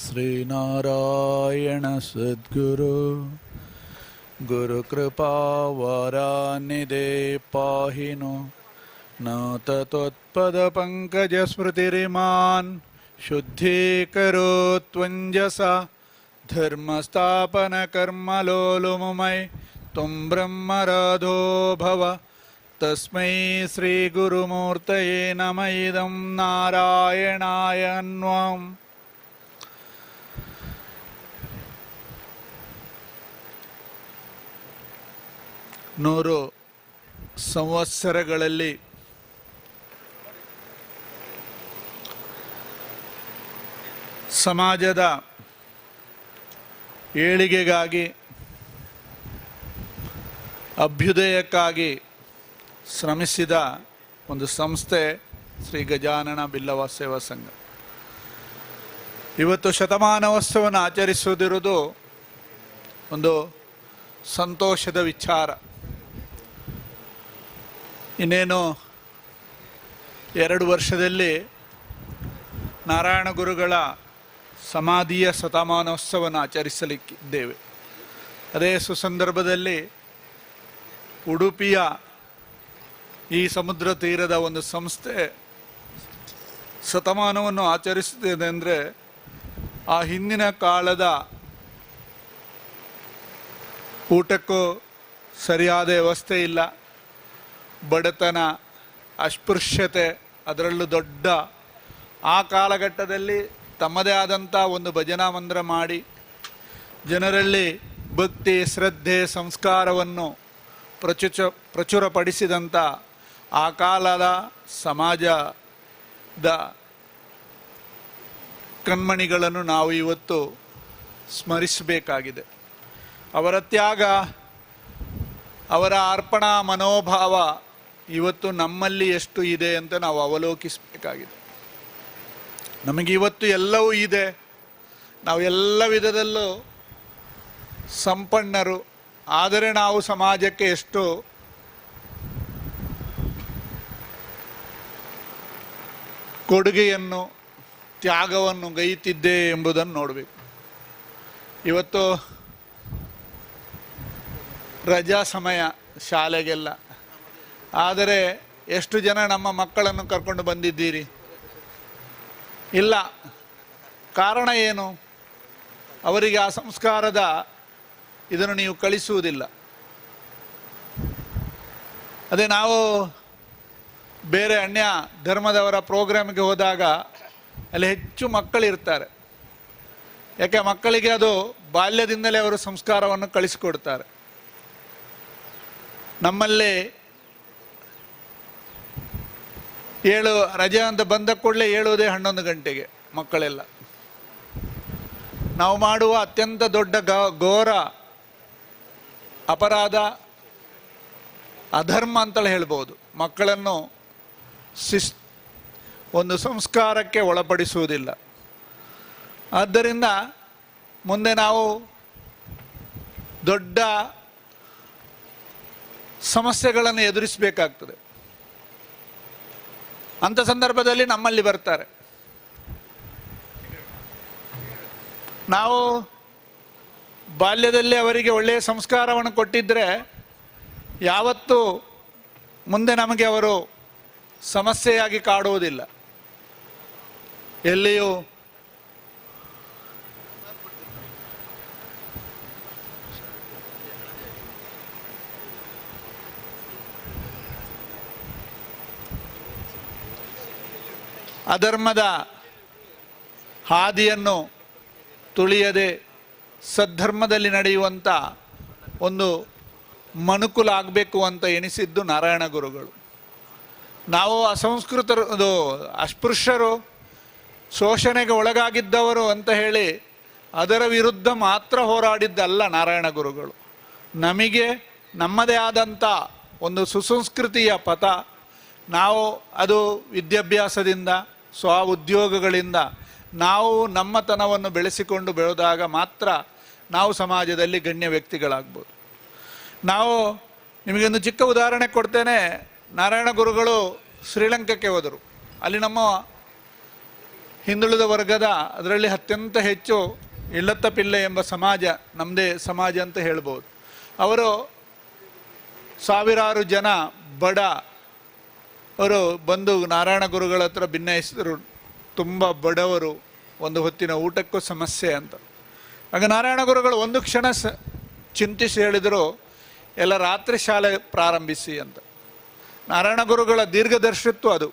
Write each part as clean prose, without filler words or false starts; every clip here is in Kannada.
ಶ್ರೀನಾರಾಯಣ ಸದ್ಗುರು ಗುರುಕೃಪಾವರಾನಿಧೇ ಪಾಹಿನೋ ನ ತತ್ಪದಪಂಕಜಸ್ಮೃತಿರಿಮಾನ್ ಶುದ್ಧೀಕರೋತ್ವಂಜಸ ಧರ್ಮಸ್ಥಾಪನಕರ್ಮಲೋಲುಮುಮೈ ತ್ವಂ ಬ್ರಹ್ಮರಾಧೋ ಭವ ತಸ್ಮೈ ಶ್ರೀಗುರುಮೂರ್ತಯೇ ನಮಃ ಇದಂ ನಾರಾಯಣಾಯ ಅನ್ವಂ. ನೂರು ಸಂವತ್ಸರಗಳಲ್ಲಿ ಸಮಾಜದ ಏಳಿಗೆಗಾಗಿ, ಅಭ್ಯುದಯಕ್ಕಾಗಿ ಶ್ರಮಿಸಿದ ಒಂದು ಸಂಸ್ಥೆ ಶ್ರೀ ಗಜಾನನ ಬಿಲ್ಲವ ಸೇವಾ ಸಂಘ. ಇವತ್ತು ಶತಮಾನೋತ್ಸವವನ್ನು ಆಚರಿಸುವುದಿರುವುದು ಒಂದು ಸಂತೋಷದ ವಿಚಾರ. ಇನ್ನೇನು 2 ವರ್ಷದಲ್ಲಿ ನಾರಾಯಣ ಗುರುಗಳ ಸಮಾಧಿಯ ಶತಮಾನೋತ್ಸವವನ್ನು ಆಚರಿಸಲಿಕ್ಕಿದ್ದೇವೆ. ಅದೇ ಸುಸಂದರ್ಭದಲ್ಲಿ ಉಡುಪಿಯ ಈ ಸಮುದ್ರ ತೀರದ ಒಂದು ಸಂಸ್ಥೆ ಶತಮಾನವನ್ನು ಆಚರಿಸುತ್ತಿದೆ ಅಂದರೆ ಆ ಹಿಂದಿನ ಕಾಲದ ಊಟಕ್ಕೂ ಸರಿಯಾದ ವ್ಯವಸ್ಥೆ ಇಲ್ಲ, ಬಡತನ, ಅಸ್ಪೃಶ್ಯತೆ, ಅದರಲ್ಲೂ ದೊಡ್ಡ ಆ ಕಾಲಘಟ್ಟದಲ್ಲಿ ತಮ್ಮದೇ ಆದಂಥ ಒಂದು ಭಜನಾ ಮಂದಿರ ಮಾಡಿ ಜನರಲ್ಲಿ ಭಕ್ತಿ, ಶ್ರದ್ಧೆ, ಸಂಸ್ಕಾರವನ್ನು ಪ್ರಚುರಪಡಿಸಿದಂಥ ಆ ಕಾಲದ ಸಮಾಜದ ಕಣ್ಮಣಿಗಳನ್ನು ನಾವು ಇವತ್ತು ಸ್ಮರಿಸಬೇಕಾಗಿದೆ. ಅವರ ತ್ಯಾಗ, ಅವರ ಅರ್ಪಣಾ ಮನೋಭಾವ ಇವತ್ತು ನಮ್ಮಲ್ಲಿ ಎಷ್ಟು ಇದೆ ಅಂತ ನಾವು ಅವಲೋಕಿಸಬೇಕಾಗಿದೆ. ನಮಗಿವತ್ತು ಎಲ್ಲವೂ ಇದೆ, ನಾವು ಎಲ್ಲ ವಿಧದಲ್ಲೂ ಸಂಪನ್ನರು. ಆದರೆ ನಾವು ಸಮಾಜಕ್ಕೆ ಎಷ್ಟು ಕೊಡುಗೆಯನ್ನು, ತ್ಯಾಗವನ್ನು ಗೈಯುತ್ತಿದ್ದೆ ಎಂಬುದನ್ನು ನೋಡಬೇಕು. ಇವತ್ತು ರಜಾ ಸಮಯ ಶಾಲೆಗೆಲ್ಲ, ಆದರೆ ಎಷ್ಟು ಜನ ನಮ್ಮ ಮಕ್ಕಳನ್ನು ಕರ್ಕೊಂಡು ಬಂದಿದ್ದೀರಿ? ಇಲ್ಲ. ಕಾರಣ ಏನು? ಅವರಿಗೆ ಆ ಸಂಸ್ಕಾರದ ಇದನ್ನು ನೀವು ಕಳಿಸುವುದಿಲ್ಲ. ಅದೇ ನಾವು ಬೇರೆ ಅನ್ಯ ಧರ್ಮದವರ ಪ್ರೋಗ್ರಾಮ್ಗೆ ಹೋದಾಗ ಅಲ್ಲಿ ಹೆಚ್ಚು ಮಕ್ಕಳಿರ್ತಾರೆ. ಯಾಕೆ? ಮಕ್ಕಳಿಗೆ ಅದು ಬಾಲ್ಯದಿಂದಲೇ ಅವರು ಸಂಸ್ಕಾರವನ್ನು ಕಳಿಸಿಕೊಡ್ತಾರೆ. ನಮ್ಮಲ್ಲಿ ರಜೆ ಅಂತ ಬಂದ ಕೂಡಲೇ ಹೇಳುವುದೇ 11 ಗಂಟೆಗೆ ಮಕ್ಕಳೆಲ್ಲ. ನಾವು ಮಾಡುವ ಅತ್ಯಂತ ದೊಡ್ಡ ಘೋರ ಅಪರಾಧ, ಅಧರ್ಮ ಅಂತಲೇ ಹೇಳ್ಬೋದು. ಮಕ್ಕಳನ್ನು ಒಂದು ಸಂಸ್ಕಾರಕ್ಕೆ ಒಳಪಡಿಸುವುದಿಲ್ಲ. ಆದ್ದರಿಂದ ಮುಂದೆ ನಾವು ದೊಡ್ಡ ಸಮಸ್ಯೆಗಳನ್ನು ಎದುರಿಸಬೇಕಾಗ್ತದೆ. ಅಂಥ ಸಂದರ್ಭದಲ್ಲಿ ನಮ್ಮಲ್ಲಿ ಬರ್ತಾರೆ. ನಾವು ಬಾಲ್ಯದಲ್ಲಿ ಅವರಿಗೆ ಒಳ್ಳೆಯ ಸಂಸ್ಕಾರವನ್ನು ಕೊಟ್ಟಿದ್ದರೆ ಯಾವತ್ತೂ ಮುಂದೆ ನಮಗೆ ಅವರು ಸಮಸ್ಯೆಯಾಗಿ ಕಾಡುವುದಿಲ್ಲ. ಎಲ್ಲಿಯೂ ಅಧರ್ಮದ ಹಾದಿಯನ್ನು ತುಳಿಯದೆ ಸದ್ಧರ್ಮದಲ್ಲಿ ನಡೆಯುವಂಥ ಒಂದು ಮನುಕುಲ ಆಗಬೇಕು ಅಂತ ಎಣಿಸಿದ್ದು ನಾರಾಯಣ ಗುರುಗಳು. ನಾವು ಅಸಂಸ್ಕೃತರು, ಅಸ್ಪೃಶ್ಯರು, ಶೋಷಣೆಗೆ ಒಳಗಾಗಿದ್ದವರು ಅಂತ ಹೇಳಿ ಅದರ ವಿರುದ್ಧ ಮಾತ್ರ ಹೋರಾಡಿದ್ದಲ್ಲ ನಾರಾಯಣ ಗುರುಗಳು. ನಮಗೆ ನಮ್ಮದೇ ಆದಂಥ ಒಂದು ಸುಸಂಸ್ಕೃತಿಯ ಪಥ, ನಾವು ಅದು ವಿದ್ಯಾಭ್ಯಾಸದಿಂದ, ಸ್ವ ಉದ್ಯೋಗಗಳಿಂದ ನಾವು ನಮ್ಮತನವನ್ನು ಬೆಳೆಸಿಕೊಂಡು ಬೆಳೆದಾಗ ಮಾತ್ರ ನಾವು ಸಮಾಜದಲ್ಲಿ ಗಣ್ಯ ವ್ಯಕ್ತಿಗಳಾಗ್ಬೋದು. ನಾವು ನಿಮಗೊಂದು ಚಿಕ್ಕ ಉದಾಹರಣೆ ಕೊಡ್ತೇನೆ. ನಾರಾಯಣ ಗುರುಗಳು ಶ್ರೀಲಂಕಾಕ್ಕೆ ಹೋದರು. ಅಲ್ಲಿ ನಮ್ಮ ಹಿಂದುಳಿದ ವರ್ಗದ, ಅದರಲ್ಲಿ ಅತ್ಯಂತ ಹೆಚ್ಚು ಇಲ್ಲತ್ತ ಪಿಲ್ಲೆ ಎಂಬ ಸಮಾಜ ನಮ್ಮದೇ ಸಮಾಜ ಅಂತ ಹೇಳ್ಬೋದು. ಅವರು ಸಾವಿರಾರು ಜನ ಬಡ ಅವರು ಬಂದು ನಾರಾಯಣ ಗುರುಗಳ ಹತ್ರ ಭಿನ್ನಯಿಸಿದರು. ತುಂಬ ಬಡವರು, ಒಂದು ಹೊತ್ತಿನ ಊಟಕ್ಕೂ ಸಮಸ್ಯೆ ಅಂತ. ಆಗ ನಾರಾಯಣ ಗುರುಗಳು ಒಂದು ಕ್ಷಣ ಚಿಂತಿಸಿ ಹೇಳಿದರು, ಎಲ್ಲ ರಾತ್ರಿ ಶಾಲೆ ಪ್ರಾರಂಭಿಸಿ ಅಂತ. ನಾರಾಯಣ ಗುರುಗಳ ದೀರ್ಘದರ್ಶಿತ್ವ ಅದು.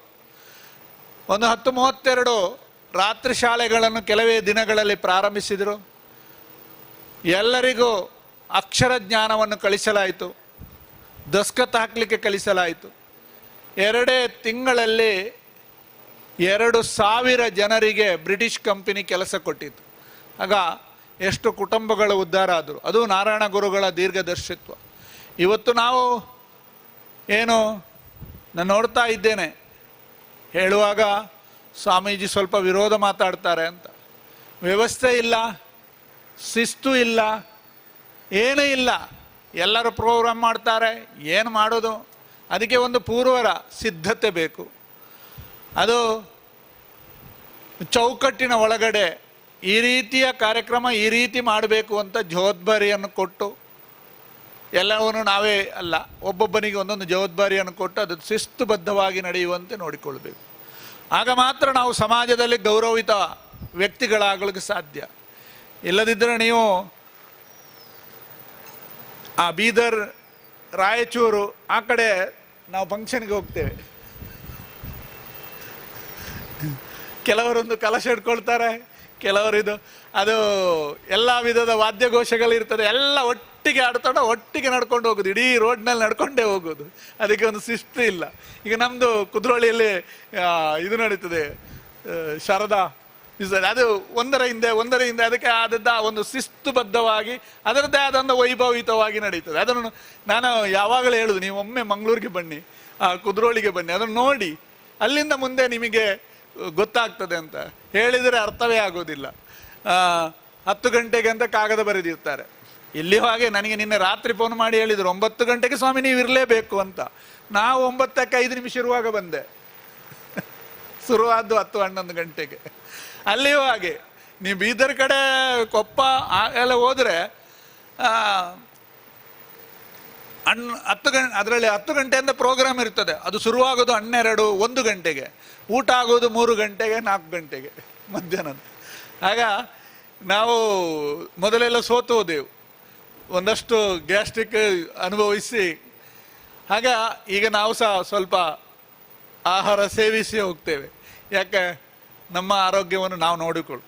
ಒಂದು 10:32 ರಾತ್ರಿ ಶಾಲೆಗಳನ್ನು ಕೆಲವೇ ದಿನಗಳಲ್ಲಿ ಪ್ರಾರಂಭಿಸಿದರು. ಎಲ್ಲರಿಗೂ ಅಕ್ಷರ ಜ್ಞಾನವನ್ನು ಕಲಿಸಲಾಯಿತು, ದಸ್ಕತ್ ಹಾಕಲಿಕ್ಕೆ ಕಲಿಸಲಾಯಿತು. 2 ತಿಂಗಳಲ್ಲಿ 2,000 ಜನರಿಗೆ ಬ್ರಿಟಿಷ್ ಕಂಪನಿ ಕೆಲಸ ಕೊಟ್ಟಿತ್ತು. ಆಗ ಎಷ್ಟು ಕುಟುಂಬಗಳ ಉದ್ಧಾರ ಆದರು. ಅದು ನಾರಾಯಣ ಗುರುಗಳ ದೀರ್ಘದರ್ಶಿತ್ವ. ಇವತ್ತು ನಾವು ಏನು, ನಾನು ನೋಡ್ತಾ ಇದ್ದೇನೆ, ಹೇಳುವಾಗ ಸ್ವಾಮೀಜಿ ಸ್ವಲ್ಪ ವಿರೋಧ ಮಾತಾಡ್ತಾರೆ ಅಂತ. ವ್ಯವಸ್ಥೆ ಇಲ್ಲ, ಶಿಸ್ತು ಇಲ್ಲ, ಏನೂ ಇಲ್ಲ. ಎಲ್ಲರೂ ಪ್ರೋಗ್ರಾಮ್ ಮಾಡ್ತಾರೆ, ಏನು ಮಾಡೋದು? ಅದಕ್ಕೆ ಒಂದು ಪೂರ್ವರ ಸಿದ್ಧತೆ ಬೇಕು. ಅದು ಚೌಕಟ್ಟಿನ ಒಳಗಡೆ ಈ ರೀತಿಯ ಕಾರ್ಯಕ್ರಮ ಈ ರೀತಿ ಮಾಡಬೇಕು ಅಂತ ಜವಾಬ್ದಾರಿಯನ್ನು ಕೊಟ್ಟು, ಎಲ್ಲವನ್ನು ನಾವೇ ಅಲ್ಲ, ಒಬ್ಬೊಬ್ಬನಿಗೆ ಒಂದೊಂದು ಜವಾಬ್ದಾರಿಯನ್ನು ಕೊಟ್ಟು ಅದು ಶಿಸ್ತುಬದ್ಧವಾಗಿ ನಡೆಯುವಂತೆ ನೋಡಿಕೊಳ್ಬೇಕು. ಆಗ ಮಾತ್ರ ನಾವು ಸಮಾಜದಲ್ಲಿ ಗೌರವಿತ ವ್ಯಕ್ತಿಗಳಾಗಲಿಕ್ಕೆ ಸಾಧ್ಯ. ಇಲ್ಲದಿದ್ದರೆ ನೀವು ಆ ಬೀದರ್, ರಾಯಚೂರು ಆ ಕಡೆ ನಾವು ಫಂಕ್ಷನ್ಗೆ ಹೋಗ್ತೇವೆ, ಕೆಲವರೊಂದು ಕಲಶ ಇಟ್ಕೊಳ್ತಾರೆ, ಕೆಲವರಿದು ಅದು ಎಲ್ಲ ವಿಧದ ವಾದ್ಯಘೋಷಗಳಿರ್ತದೆ, ಎಲ್ಲ ಒಟ್ಟಿಗೆ ಆಡ್ತಾಡ, ಒಟ್ಟಿಗೆ ನಡ್ಕೊಂಡು ಹೋಗೋದು, ಇಡೀ ರೋಡ್ನಲ್ಲಿ ನಡ್ಕೊಂಡೇ ಹೋಗೋದು. ಅದಕ್ಕೆ ಒಂದು ಶಿಸ್ತು ಇಲ್ಲ. ಈಗ ನಮ್ಮದು ಕುದ್ರೋಳಿಯಲ್ಲಿ ಇದು ನಡೀತದೆ, ಶಾರದಾ ಅದು ಒಂದರ ಹಿಂದೆ ಅದಕ್ಕೆ ಆದದ್ದ ಒಂದು ಶಿಸ್ತುಬದ್ಧವಾಗಿ ಅದರದ್ದೇ ಆದಂಥ ವೈಭವಿತವಾಗಿ ನಡೀತದೆ. ಅದನ್ನು ನಾನು ಯಾವಾಗಲೂ ಹೇಳುದು, ನೀವು ಒಮ್ಮೆ ಮಂಗಳೂರಿಗೆ ಬನ್ನಿ, ಕುದ್ರೋಳಿಗೆ ಬನ್ನಿ, ಅದನ್ನು ನೋಡಿ, ಅಲ್ಲಿಂದ ಮುಂದೆ ನಿಮಗೆ ಗೊತ್ತಾಗ್ತದೆ ಅಂತ ಹೇಳಿದರೆ ಅರ್ಥವೇ ಆಗೋದಿಲ್ಲ. 10 ಗಂಟೆಗೆ ಅಂತ ಕಾಗದ ಬರೆದಿರ್ತಾರೆ. ಇಲ್ಲಿ ಹಾಗೆ ನನಗೆ ನಿನ್ನೆ ರಾತ್ರಿ ಫೋನ್ ಮಾಡಿ ಹೇಳಿದರು 9 ಗಂಟೆಗೆ ಸ್ವಾಮಿ ನೀವು ಇರಲೇಬೇಕು ಅಂತ. ನಾವು 9:05 ಇರುವಾಗ ಬಂದೆ, ಶುರುವಾದ್ದು 10-11 ಗಂಟೆಗೆ. ಅಲ್ಲಿಯೂ ಹಾಗೆ ನೀವು ಬೀದರ್ ಕಡೆ, ಕೊಪ್ಪ ಎಲ್ಲ ಹೋದರೆ 10 ಗಂಟೆಯಿಂದ ಪ್ರೋಗ್ರಾಮ್ ಇರ್ತದೆ. ಅದು ಶುರುವಾಗೋದು 1 ಗಂಟೆಗೆ, ಊಟ ಆಗೋದು 3 ಗಂಟೆಗೆ 4 ಗಂಟೆಗೆ ಮಧ್ಯಾಹ್ನ. ಆಗ ನಾವು ಮೊದಲೆಲ್ಲ ಸೋತು ಹೋದೆವು, ಒಂದಷ್ಟು ಗ್ಯಾಸ್ಟ್ರಿಕ್ ಅನುಭವಿಸಿ. ಆಗ ಈಗ ನಾವು ಸಹ ಸ್ವಲ್ಪ ಆಹಾರ ಸೇವಿಸಿ ಹೋಗ್ತೇವೆ. ಯಾಕೆ? ನಮ್ಮ ಆರೋಗ್ಯವನ್ನು ನಾವು ನೋಡಿಕೊಳ್ಳು.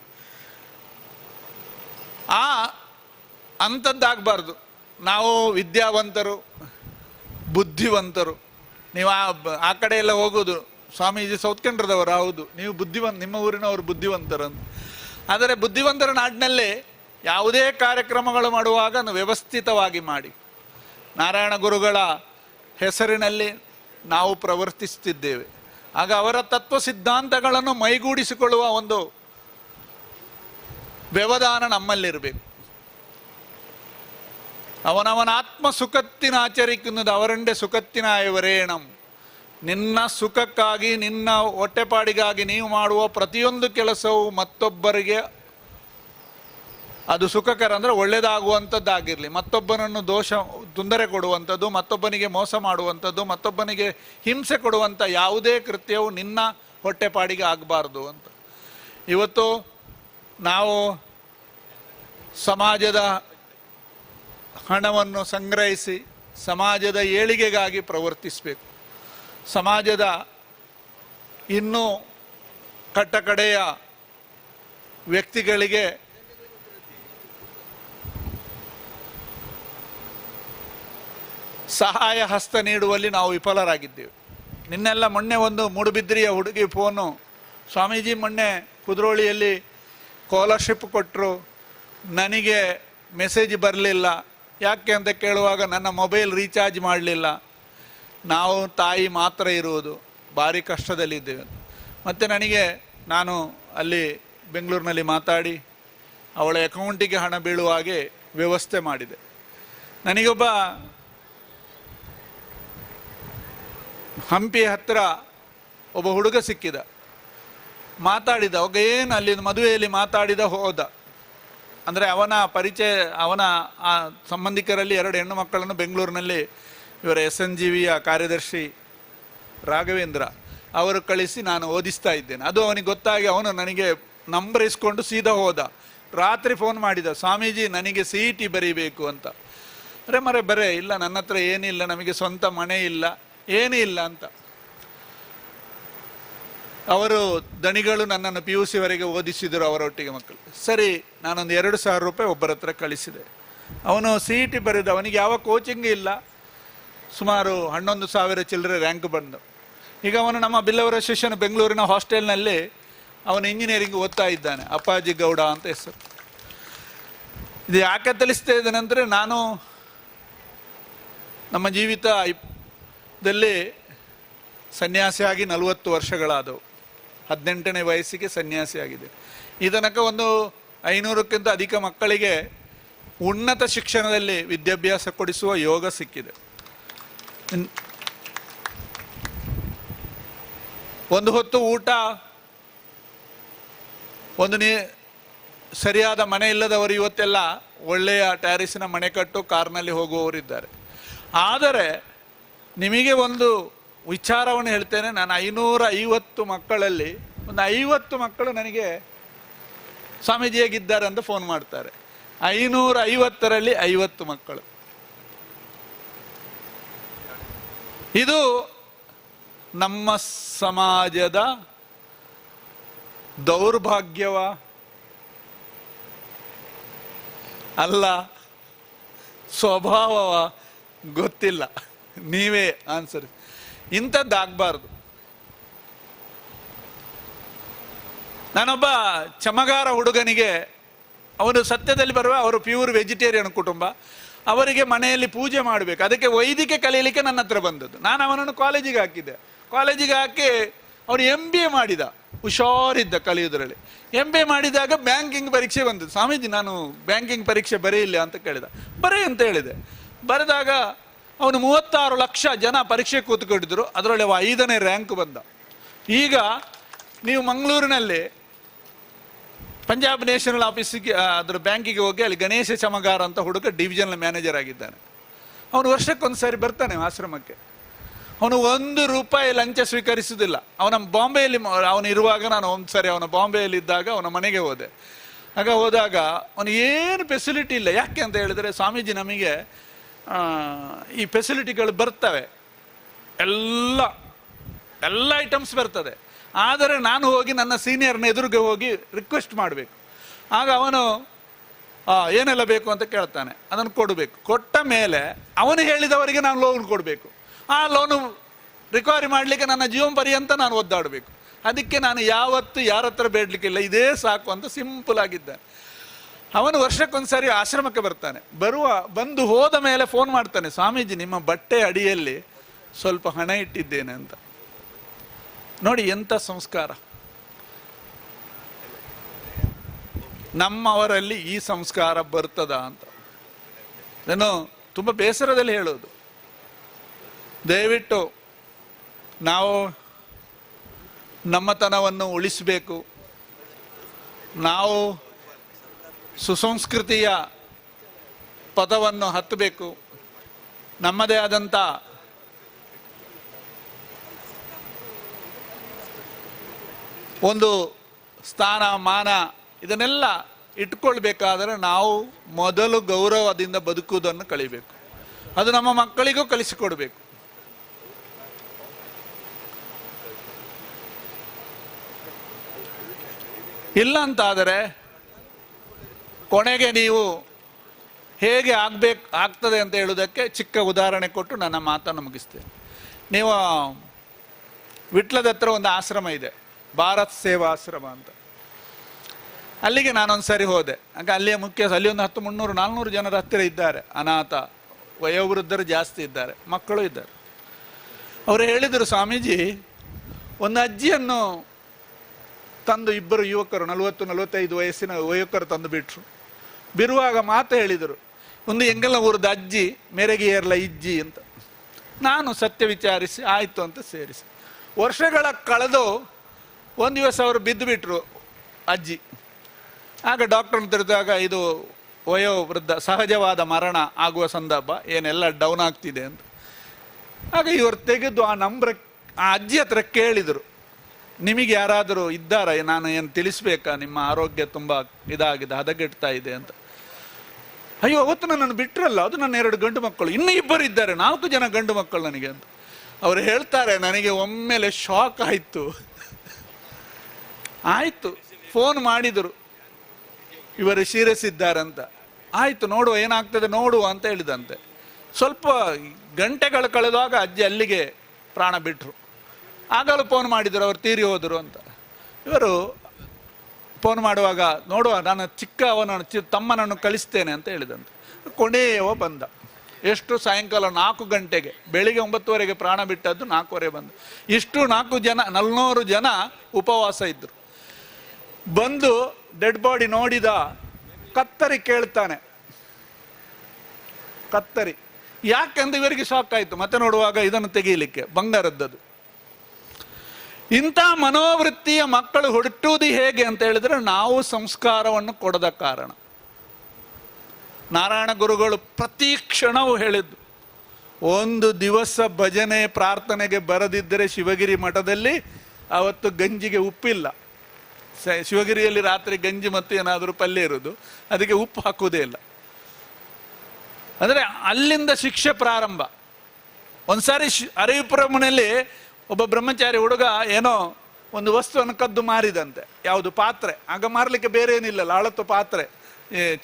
ಅಂಥದ್ದಾಗಬಾರ್ದು. ನಾವು ವಿದ್ಯಾವಂತರು, ಬುದ್ಧಿವಂತರು. ನೀವು ಆ ಕಡೆ ಎಲ್ಲ ಹೋಗೋದು, ಸ್ವಾಮೀಜಿ ಸೌತ್ ಕೇಂದ್ರದವರು, ಹೌದು ನೀವು ನಿಮ್ಮ ಊರಿನವರು ಬುದ್ಧಿವಂತರಂತ. ಆದರೆ ಬುದ್ಧಿವಂತರ ನಾಡಿನಲ್ಲಿ ಯಾವುದೇ ಕಾರ್ಯಕ್ರಮಗಳು ಮಾಡುವಾಗ ವ್ಯವಸ್ಥಿತವಾಗಿ ಮಾಡಿ. ನಾರಾಯಣ ಗುರುಗಳ ಹೆಸರಿನಲ್ಲಿ ನಾವು ಪ್ರವರ್ತಿಸುತ್ತಿದ್ದೇವೆ. ಆಗ ಅವರ ತತ್ವ ಸಿದ್ಧಾಂತಗಳನ್ನು ಮೈಗೂಡಿಸಿಕೊಳ್ಳುವ ಒಂದು ವ್ಯವಧಾನ ನಮ್ಮಲ್ಲಿರಬೇಕು. ಅವನವನ ಆತ್ಮ ಸುಖತ್ತಿನ ಆಚರಿക്കുന്നത് ಅವರಂಡೆ ಸುಖತ್ತಿನಾಯವರೇಣಂ. ನಿನ್ನ ಸುಖಕ್ಕಾಗಿ, ನಿನ್ನ ಹೊಟ್ಟೆಪಾಡಿಗಾಗಿ ನೀವು ಮಾಡುವ ಪ್ರತಿಯೊಂದು ಕೆಲಸವು ಮತ್ತೊಬ್ಬರಿಗೆ ಅದು ಸುಖಕರ ಅಂದರೆ ಒಳ್ಳೆಯದಾಗುವಂಥದ್ದಾಗಿರಲಿ. ಮತ್ತೊಬ್ಬನನ್ನು ತೊಂದರೆ ಕೊಡುವಂಥದ್ದು, ಮತ್ತೊಬ್ಬನಿಗೆ ಮೋಸ ಮಾಡುವಂಥದ್ದು, ಮತ್ತೊಬ್ಬನಿಗೆ ಹಿಂಸೆ ಕೊಡುವಂಥ ಯಾವುದೇ ಕೃತ್ಯವು ನಿನ್ನ ಹೊಟ್ಟೆಪಾಡಿಗೆ ಆಗಬಾರ್ದು ಅಂತ. ಇವತ್ತು ನಾವು ಸಮಾಜದ ಹಣವನ್ನು ಸಂಗ್ರಹಿಸಿ ಸಮಾಜದ ಏಳಿಗೆಗಾಗಿ ಪ್ರವರ್ತಿಸಬೇಕು. ಸಮಾಜದ ಇನ್ನೂ ಕಟ್ಟಕಡೆಯ ವ್ಯಕ್ತಿಗಳಿಗೆ ಸಹಾಯ ಹಸ್ತ ನೀಡುವಲ್ಲಿ ನಾವು ವಿಫಲರಾಗಿದ್ದೇವೆ. ಮೊನ್ನೆ ಒಂದು ಮೂಡುಬಿದ್ರಿಯ ಹುಡುಗಿ ಫೋನು, ಸ್ವಾಮೀಜಿ ಮೊನ್ನೆ ಕುದ್ರೋಳಿಯಲ್ಲಿ ಸ್ಕಾಲರ್ಶಿಪ್ ಕೊಟ್ಟರು, ನನಗೆ ಮೆಸೇಜ್ ಬರಲಿಲ್ಲ, ಯಾಕೆ ಅಂತ ಕೇಳುವಾಗ ನನ್ನ ಮೊಬೈಲ್ ರೀಚಾರ್ಜ್ ಮಾಡಲಿಲ್ಲ, ನಾವು ತಾಯಿ ಮಾತ್ರ ಇರುವುದು, ಭಾರಿ ಕಷ್ಟದಲ್ಲಿದ್ದೇವೆ. ಮತ್ತು ನಾನು ಅಲ್ಲಿ ಬೆಂಗಳೂರಿನಲ್ಲಿ ಮಾತಾಡಿ ಅವಳ ಅಕೌಂಟಿಗೆ ಹಣ ಬೀಳುವ ಹಾಗೆ ವ್ಯವಸ್ಥೆ ಮಾಡಿದೆ. ನನಗೊಬ್ಬ ಹಂಪಿ ಹತ್ತಿರ ಒಬ್ಬ ಹುಡುಗ ಸಿಕ್ಕಿದ. ಮಾತಾಡಿದ ಅವಾಗ ಏನು ಅಲ್ಲಿ ಮದುವೆಯಲ್ಲಿ ಮಾತಾಡಿದ ಹೋದ. ಅಂದರೆ ಅವನ ಪರಿಚಯ, ಅವನ ಆ ಸಂಬಂಧಿಕರಲ್ಲಿ 2 ಹೆಣ್ಣು ಮಕ್ಕಳನ್ನು ಬೆಂಗಳೂರಿನಲ್ಲಿ ಇವರ SNGVಯ ಕಾರ್ಯದರ್ಶಿ ರಾಘವೇಂದ್ರ ಅವರು ಕಳಿಸಿ ನಾನು ಓದಿಸ್ತಾ ಇದ್ದೇನೆ. ಅದು ಅವನಿಗೆ ಗೊತ್ತಾಗಿ ಅವನು ನನಗೆ ನಂಬರ್ ಇಸ್ಕೊಂಡು ಸೀದಾ ಹೋದ. ರಾತ್ರಿ ಫೋನ್ ಮಾಡಿದ, ಸ್ವಾಮೀಜಿ ನನಗೆ CET ಬರೀಬೇಕು ಅಂತ. ಬರೇ ಇಲ್ಲ, ನನ್ನ ಹತ್ರ ಏನಿಲ್ಲ, ನಮಗೆ ಸ್ವಂತ ಮನೆ ಇಲ್ಲ, ಏನೂ ಇಲ್ಲ ಅಂತ. ಅವರು ದಣಿಗಳು ನನ್ನನ್ನು PUC ವರೆಗೆ ಓದಿಸಿದರು, ಅವರೊಟ್ಟಿಗೆ ಮಕ್ಕಳು. ಸರಿ, ನಾನೊಂದು 2,000 ರೂಪಾಯಿ ಒಬ್ಬರ ಹತ್ರ ಕಳಿಸಿದೆ. ಅವನು CET ಬರೆದ, ಅವನಿಗೆ ಯಾವ ಕೋಚಿಂಗ್ ಇಲ್ಲ, ಸುಮಾರು 11,000 ಚಿಲ್ಲರೆ ರ್ಯಾಂಕ್ ಬಂದು. ಈಗ ಅವನು ನಮ್ಮ ಬಿಲ್ಲವರ ಶಿಷ್ಯನ ಬೆಂಗಳೂರಿನ ಹಾಸ್ಟೆಲ್ನಲ್ಲಿ ಅವನು ಇಂಜಿನಿಯರಿಂಗ್ ಓದ್ತಾ ಇದ್ದಾನೆ. ಅಪ್ಪಾಜಿ ಗೌಡ ಅಂತ ಹೆಸರು. ಇದು ಯಾಕೆ ತಿಳಿಸ್ತಾ ಇದ್ದೇನೆಂದರೆ, ನಾನು ನಮ್ಮ ಜೀವಿತದಲ್ಲಿ ಸನ್ಯಾಸಿಯಾಗಿ 40 ವರ್ಷಗಳಾದವು. 18ನೇ ವಯಸ್ಸಿಗೆ ಸನ್ಯಾಸಿಯಾಗಿದೆ. ಈ ತನಕ ಒಂದು 500ಕ್ಕಿಂತ ಅಧಿಕ ಮಕ್ಕಳಿಗೆ ಉನ್ನತ ಶಿಕ್ಷಣದಲ್ಲಿ ವಿದ್ಯಾಭ್ಯಾಸ ಕೊಡಿಸುವ ಯೋಗ ಸಿಕ್ಕಿದೆ. ಒಂದು ಹೊತ್ತು ಊಟ, ಸರಿಯಾದ ಮನೆ ಇಲ್ಲದವರು ಇವತ್ತೆಲ್ಲ ಒಳ್ಳೆಯ ಟ್ಯಾರಿಸಿನ ಮನೆ ಕಟ್ಟು ಕಾರ್ನಲ್ಲಿ ಹೋಗುವವರಿದ್ದಾರೆ. ಆದರೆ ನಿಮಗೆ ಒಂದು ವಿಚಾರವನ್ನು ಹೇಳ್ತೇನೆ, ನಾನು 550 ಮಕ್ಕಳಲ್ಲಿ ಒಂದು 50 ಮಕ್ಕಳು ನನಗೆ ಸ್ವಾಮೀಜಿ ಹೇಗಿದ್ದಾರೆ ಅಂತ ಫೋನ್ ಮಾಡ್ತಾರೆ. 550ರಲ್ಲಿ 50 ಮಕ್ಕಳು. ಇದು ನಮ್ಮ ಸಮಾಜದ ದೌರ್ಭಾಗ್ಯವ ಅಲ್ಲ ಸ್ವಭಾವವ ಗೊತ್ತಿಲ್ಲ, ನೀವೇ ಆನ್ಸರ್. ಇಂಥದ್ದಾಗಬಾರ್ದು. ನಾನೊಬ್ಬ ಚಮಗಾರ ಹುಡುಗನಿಗೆ, ಅವನು ಸತ್ಯದಲ್ಲಿ ಬರುವ, ಅವರು ಪ್ಯೂರ್ ವೆಜಿಟೇರಿಯನ್ ಕುಟುಂಬ, ಅವರಿಗೆ ಮನೆಯಲ್ಲಿ ಪೂಜೆ ಮಾಡಬೇಕು, ಅದಕ್ಕೆ ವೈದಿಕ ಕಲಿಯಲಿಕ್ಕೆ ನನ್ನ ಹತ್ರ ಬಂದದ್ದು. ನಾನು ಅವನನ್ನು ಕಾಲೇಜಿಗೆ ಹಾಕಿದ್ದೆ. ಕಾಲೇಜಿಗೆ ಹಾಕಿ ಅವನು MBA ಮಾಡಿದ, ಹುಷಾರಿದ್ದ ಕಲಿಯೋದ್ರಲ್ಲಿ. MBA ಮಾಡಿದಾಗ ಬ್ಯಾಂಕಿಂಗ್ ಪರೀಕ್ಷೆ ಬಂದದ್ದು. ಸ್ವಾಮೀಜಿ ನಾನು ಬ್ಯಾಂಕಿಂಗ್ ಪರೀಕ್ಷೆ ಬರೆಯಿಲ್ಲ ಅಂತ ಕೇಳಿದ. ಬರೀ ಅಂತ ಹೇಳಿದೆ. ಬರೆದಾಗ ಅವನು 36 ಲಕ್ಷ ಜನ ಪರೀಕ್ಷೆ ಕೂತ್ಕೊಂಡಿದ್ರು, ಅದರಲ್ಲಿ 5ನೇ ರ್ಯಾಂಕ್ ಬಂದ. ಈಗ ನೀವು ಮಂಗಳೂರಿನಲ್ಲಿ ಪಂಜಾಬ್ ನ್ಯಾಷನಲ್ ಆಫೀಸಿಗೆ, ಅದರ ಬ್ಯಾಂಕಿಗೆ ಹೋಗಿ ಅಲ್ಲಿ ಗಣೇಶ ಚಮಗಾರ ಅಂತ ಹುಡುಗ ಡಿವಿಷನಲ್ ಮ್ಯಾನೇಜರ್ ಆಗಿದ್ದಾನೆ. ಅವನು ವರ್ಷಕ್ಕೊಂದು ಸಾರಿ ಬರ್ತಾನೆ ಆಶ್ರಮಕ್ಕೆ. ಅವನು 1 ರೂಪಾಯಿ ಲಂಚ ಸ್ವೀಕರಿಸುವುದಿಲ್ಲ. ಅವನ ಬಾಂಬೆಯಲ್ಲಿ ಅವನು ಇರುವಾಗ, ನಾನು ಒಂದು ಸಾರಿ ಅವನ ಬಾಂಬೆಯಲ್ಲಿ ಇದ್ದಾಗ ಅವನ ಮನೆಗೆ ಹೋದೆ. ಆಗ ಹೋದಾಗ ಅವನು ಏನು ಫೆಸಿಲಿಟಿ ಇಲ್ಲ. ಯಾಕೆ ಅಂತ ಹೇಳಿದರೆ, ಸ್ವಾಮೀಜಿ ನಮಗೆ ಈ ಫೆಸಿಲಿಟಿಗಳು ಬರ್ತವೆ, ಎಲ್ಲ ಐಟಮ್ಸ್ ಬರ್ತದೆ, ಆದರೆ ನಾನು ಹೋಗಿ ನನ್ನ ಸೀನಿಯರ್ನ ಎದುರಿಗೆ ಹೋಗಿ ರಿಕ್ವೆಸ್ಟ್ ಮಾಡಬೇಕು. ಆಗ ಅವನು ಏನೆಲ್ಲ ಬೇಕು ಅಂತ ಕೇಳ್ತಾನೆ, ಅದನ್ನು ಕೊಡಬೇಕು. ಕೊಟ್ಟ ಮೇಲೆ ಅವನು ಹೇಳಿದವರಿಗೆ ನಾನು ಲೋನ್ ಕೊಡಬೇಕು. ಆ ಲೋನು ರಿಕವರಿ ಮಾಡಲಿಕ್ಕೆ ನನ್ನ ಜೀವನ ಪರ್ಯಂತ ನಾನು ಒದ್ದಾಡಬೇಕು. ಅದಕ್ಕೆ ನಾನು ಯಾವತ್ತೂ ಯಾರ ಹತ್ರ ಬೇಡಲಿಕ್ಕಿಲ್ಲ, ಇದೇ ಸಾಕು ಅಂತ ಸಿಂಪಲ್ ಆಗಿದ್ದಾನೆ. ಅವನು ವರ್ಷಕ್ಕೊಂದ್ಸರಿ ಆಶ್ರಮಕ್ಕೆ ಬರ್ತಾನೆ. ಬಂದು ಹೋದ ಮೇಲೆ ಫೋನ್ ಮಾಡ್ತಾನೆ, ಸ್ವಾಮೀಜಿ ನಿಮ್ಮ ಬಟ್ಟೆ ಅಡಿಯಲ್ಲಿ ಸ್ವಲ್ಪ ಹಣ ಇಟ್ಟಿದ್ದೇನೆ ಅಂತ. ನೋಡಿ ಎಂಥ ಸಂಸ್ಕಾರ. ನಮ್ಮವರಲ್ಲಿ ಈ ಸಂಸ್ಕಾರ ಬರ್ತದ ಅಂತ ನಾನು ತುಂಬ ಬೇಸರದಲ್ಲಿ ಹೇಳೋದು. ದಯವಿಟ್ಟು ನಾವು ನಮ್ಮತನವನ್ನು ಉಳಿಸಬೇಕು. ನಾವು ಸುಸಂಸ್ಕೃತಿಯ ಪದವನ್ನು ಹತ್ತಬೇಕು. ನಮ್ಮದೇ ಆದಂಥ ಒಂದು ಸ್ಥಾನ ಮಾನ ಇದನ್ನೆಲ್ಲ ಇಟ್ಕೊಳ್ಬೇಕಾದರೆ ನಾವು ಮೊದಲು ಗೌರವದಿಂದ ಬದುಕುವುದನ್ನು ಕಲಿಬೇಕು. ಅದು ನಮ್ಮ ಮಕ್ಕಳಿಗೂ ಕಲಿಸಿಕೊಡ್ಬೇಕು. ಇಲ್ಲ ಅಂತಾದರೆ ಕೊನೆಗೆ ನೀವು ಹೇಗೆ ಆಗ್ತದೆ ಅಂತ ಹೇಳುವುದಕ್ಕೆ ಚಿಕ್ಕ ಉದಾಹರಣೆ ಕೊಟ್ಟು ನನ್ನ ಮಾತನ್ನು ಮುಗಿಸ್ತೇನೆ. ನೀವು ವಿಟ್ಲದ ಹತ್ರ ಒಂದು ಆಶ್ರಮ ಇದೆ, ಭಾರತ್ ಸೇವಾ ಆಶ್ರಮ ಅಂತ. ಅಲ್ಲಿಗೆ ನಾನೊಂದು ಸರಿ ಹೋದೆ. ಆಗ ಅಲ್ಲಿಯ ಅಲ್ಲಿ ಒಂದು 10, 300, 400 ಜನರ ಹತ್ತಿರ ಇದ್ದಾರೆ. ಅನಾಥ ವಯೋವೃದ್ಧರು ಜಾಸ್ತಿ ಇದ್ದಾರೆ, ಮಕ್ಕಳು ಇದ್ದಾರೆ. ಅವರು ಹೇಳಿದರು, ಸ್ವಾಮೀಜಿ ಒಂದು ಅಜ್ಜಿಯನ್ನು ತಂದು, ಇಬ್ಬರು ಯುವಕರು 40-45 ವಯಸ್ಸಿನ ಯುವಕರು ತಂದು ಬಿರುವಾಗ ಮಾತು ಹೇಳಿದರು, ಒಂದು ಎಂಗೆಲ್ಲ ಊರದ ಅಜ್ಜಿ ಮೇರೆಗೆ ಏರ್ಲ ಇಜ್ಜಿ ಅಂತ. ನಾನು ಸತ್ಯ ವಿಚಾರಿಸಿ ಆಯಿತು ಅಂತ ಸೇರಿಸಿ. ವರ್ಷಗಳ ಕಳೆದು ಒಂದು ದಿವಸ ಅವರು ಬಿದ್ದು ಬಿಟ್ಟರು ಅಜ್ಜಿ. ಆಗ ಡಾಕ್ಟರ್ನ ತಿಳಿದಾಗ ಇದು ವಯೋವೃದ್ಧ ಸಹಜವಾದ ಮರಣ ಆಗುವ ಸಂದರ್ಭ, ಏನೆಲ್ಲ ಡೌನ್ ಆಗ್ತಿದೆ ಅಂತ. ಆಗ ಇವರು ತೆಗೆದು ಆ ನಂಬರ್ ಆ ಅಜ್ಜಿ ಹತ್ರ ಕೇಳಿದರು, ನಿಮಗೆ ಯಾರಾದರೂ ಇದ್ದಾರಾ, ನಾನು ಏನು ತಿಳಿಸ್ಬೇಕಾ, ನಿಮ್ಮ ಆರೋಗ್ಯ ತುಂಬ ಇದಾಗಿದೆ, ಹದಗೆಡ್ತಾ ಇದೆ ಅಂತ. ಅಯ್ಯೋ ಅವತ್ತು ನನ್ನನ್ನು ಬಿಟ್ಟರಲ್ಲ, ಅದು ನನ್ನ 2 ಗಂಡು ಮಕ್ಕಳು, ಇನ್ನೂ ಇಬ್ಬರು ಇದ್ದಾರೆ, 4 ಜನ ಗಂಡು ಮಕ್ಕಳು ನನಗೆ ಅಂತ. ಅವರು ಹೇಳ್ತಾರೆ, ನನಗೆ ಒಮ್ಮೆಲೆ ಶಾಕ್ ಆಯಿತು. ಆಯಿತು, ಫೋನ್ ಮಾಡಿದರು, ಇವರು ಸೀರಿಯಸ್ ಇದ್ದಾರಂತ. ಆಯಿತು ನೋಡುವ, ಏನಾಗ್ತದೆ ನೋಡುವ ಅಂತ ಹೇಳಿದಂತೆ. ಸ್ವಲ್ಪ ಗಂಟೆಗಳು ಕಳೆದಾಗ ಅಜ್ಜಿ ಅಲ್ಲಿಗೆ ಪ್ರಾಣ ಬಿಟ್ಟರು. ಆಗಲೂ ಫೋನ್ ಮಾಡಿದರು, ಅವರು ತೀರಿ ಹೋದರು ಅಂತ. ಇವರು ಫೋನ್ ಮಾಡುವಾಗ, ನೋಡುವ ನಾನು ಅವನ ತಮ್ಮನನ್ನು ಕಳಿಸ್ತೇನೆ ಅಂತ ಹೇಳಿದಂತೆ. ಕೊನೆಯವ ಬಂದ. ಎಷ್ಟು? ಸಾಯಂಕಾಲ 4 ಗಂಟೆಗೆ. ಬೆಳಿಗ್ಗೆ 9:30ಗೆ ಪ್ರಾಣ ಬಿಟ್ಟದ್ದು, 4:30 ಬಂದು. ಇಷ್ಟು 400 ಜನ ಉಪವಾಸ ಇದ್ದರು. ಬಂದು ಡೆಡ್ ಬಾಡಿ ನೋಡಿದ, ಕತ್ತರಿ ಕೇಳ್ತಾನೆ, ಕತ್ತರಿ ಯಾಕೆಂದ್ರೆ ಇವರಿಗೆ ಶಾಕ್ ಆಯಿತು. ಮತ್ತೆ ನೋಡುವಾಗ ಇದನ್ನು ತೆಗೀಲಿಕ್ಕೆ ಬಂಗಾರದ್ದದು. ಇಂಥ ಮನೋವೃತ್ತಿಯ ಮಕ್ಕಳು ಹುಟ್ಟುವುದು ಹೇಗೆ ಅಂತ ಹೇಳಿದ್ರೆ, ನಾವು ಸಂಸ್ಕಾರವನ್ನು ಕೊಡದ ಕಾರಣ. ನಾರಾಯಣ ಗುರುಗಳು ಪ್ರತಿ ಕ್ಷಣವೂ ಹೇಳಿದ್ದು, ಒಂದು ದಿವಸ ಭಜನೆ ಪ್ರಾರ್ಥನೆಗೆ ಬರದಿದ್ದರೆ ಶಿವಗಿರಿ ಮಠದಲ್ಲಿ ಅವತ್ತು ಗಂಜಿಗೆ ಉಪ್ಪಿಲ್ಲ. ಶಿವಗಿರಿಯಲ್ಲಿ ರಾತ್ರಿ ಗಂಜಿ ಮತ್ತು ಏನಾದರೂ ಪಲ್ಯ ಇರೋದು, ಅದಕ್ಕೆ ಉಪ್ಪು ಹಾಕುವುದೇ ಇಲ್ಲ. ಅಂದರೆ ಅಲ್ಲಿಂದ ಶಿಕ್ಷೆ ಪ್ರಾರಂಭ. ಒಂದ್ಸಾರಿ ಅರಿವಿಪುರ ಮನೆಯಲ್ಲಿ ಒಬ್ಬ ಬ್ರಹ್ಮಚಾರಿ ಹುಡುಗ ಏನೋ ಒಂದು ವಸ್ತುವನ್ನು ಕದ್ದು ಮಾರಿದಂತೆ, ಯಾವುದು ಪಾತ್ರೆ. ಆಗ ಮಾರಲಿಕ್ಕೆ ಬೇರೆ ಏನಿಲ್ಲ, ಲಾಳತ್ತು ಪಾತ್ರೆ,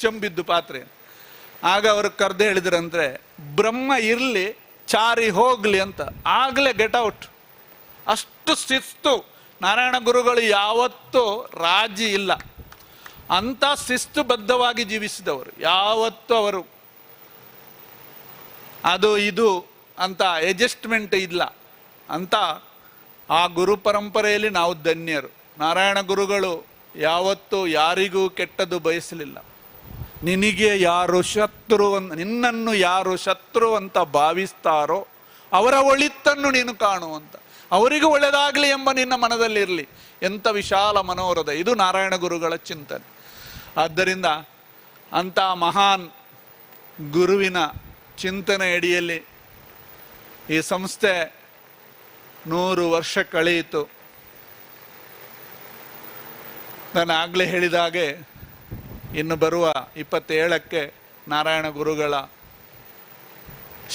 ಚೆಂಬಿದ್ದು ಪಾತ್ರೆ. ಆಗ ಅವರು ಕರೆದು ಹೇಳಿದ್ರಂದ್ರೆ, ಬ್ರಹ್ಮ ಇರಲಿ ಚಾರಿ ಹೋಗ್ಲಿ ಅಂತ. ಆಗಲೇ ಗೆಟ್ ಔಟ್. ಅಷ್ಟು ಶಿಸ್ತು. ನಾರಾಯಣ ಗುರುಗಳು ಯಾವತ್ತೂ ರಾಜಿ ಇಲ್ಲ, ಅಂತ ಶಿಸ್ತುಬದ್ಧವಾಗಿ ಜೀವಿಸಿದವರು. ಯಾವತ್ತೂ ಅವರು ಅದು ಇದು ಅಂತ ಅಡ್ಜಸ್ಟ್ಮೆಂಟ್ ಇಲ್ಲ ಅಂತ. ಆ ಗುರು ಪರಂಪರೆಯಲ್ಲಿ ನಾವು ಧನ್ಯರು. ನಾರಾಯಣ ಗುರುಗಳು ಯಾವತ್ತೂ ಯಾರಿಗೂ ಕೆಟ್ಟದ್ದು ಬಯಸಲಿಲ್ಲ. ನಿನಗೆ ಯಾರು ಶತ್ರು, ನಿನ್ನನ್ನು ಯಾರು ಶತ್ರು ಅಂತ ಭಾವಿಸ್ತಾರೋ ಅವರ ಒಳಿತನ್ನು ನೀನು ಕಾಣುವಂತ, ಅವರಿಗೂ ಒಳ್ಳೆಯದಾಗಲಿ ಎಂಬ ನಿನ್ನ ಮನದಲ್ಲಿರಲಿ. ಎಂಥ ವಿಶಾಲ ಮನೋರಥ ಇದು ನಾರಾಯಣ ಗುರುಗಳ ಚಿಂತನೆ. ಆದ್ದರಿಂದ ಅಂಥ ಮಹಾನ್ ಗುರುವಿನ ಚಿಂತನೆ ಅಡಿಯಲ್ಲಿ ಈ ಸಂಸ್ಥೆ 100 ವರ್ಷ ಕಳೆಯಿತು. ನಾನು ಆಗಲೇ ಹೇಳಿದಾಗೆ ಇನ್ನು ಬರುವ 27ಕ್ಕೆ ನಾರಾಯಣ ಗುರುಗಳ